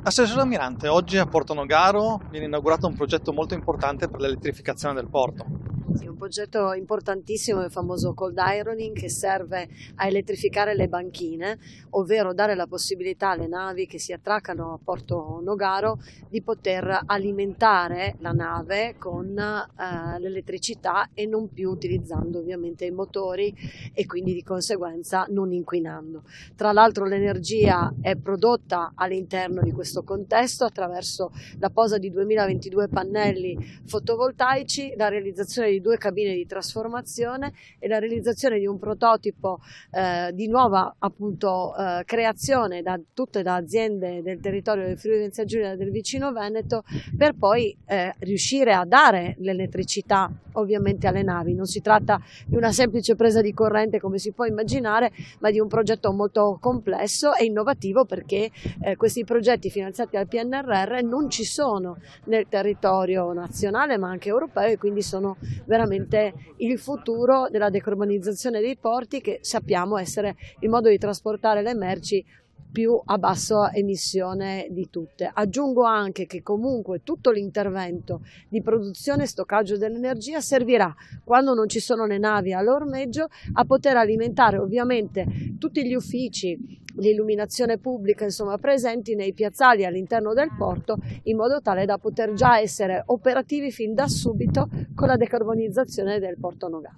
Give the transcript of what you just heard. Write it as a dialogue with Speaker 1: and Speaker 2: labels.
Speaker 1: Assessore Almirante, oggi a Porto Nogaro viene inaugurato un progetto molto importante per l'elettrificazione del porto.
Speaker 2: Sì, un progetto importantissimo, il famoso cold ironing, che serve a elettrificare le banchine, ovvero dare la possibilità alle navi che si attraccano a Porto Nogaro di poter alimentare la nave con l'elettricità e non più utilizzando ovviamente i motori e quindi di conseguenza non inquinando. Tra l'altro l'energia è prodotta all'interno di questo contesto attraverso la posa di 2022 pannelli fotovoltaici, la realizzazione di 2 cabine di trasformazione e la realizzazione di un prototipo di nuova appunto creazione tutte da aziende del territorio del Friuli Venezia Giulia e del vicino Veneto, per poi riuscire a dare l'elettricità ovviamente alle navi. Non si tratta di una semplice presa di corrente come si può immaginare, ma di un progetto molto complesso e innovativo, perché questi progetti finanziati dal PNRR non ci sono nel territorio nazionale ma anche europeo, e quindi sono veramente il futuro della decarbonizzazione dei porti, che sappiamo essere il modo di trasportare le merci più a bassa emissione di tutte. Aggiungo anche che comunque tutto l'intervento di produzione e stoccaggio dell'energia servirà, quando non ci sono le navi all'ormeggio, a poter alimentare ovviamente tutti gli uffici, l'illuminazione pubblica insomma presenti nei piazzali all'interno del porto, in modo tale da poter già essere operativi fin da subito con la decarbonizzazione del Porto Nogaro.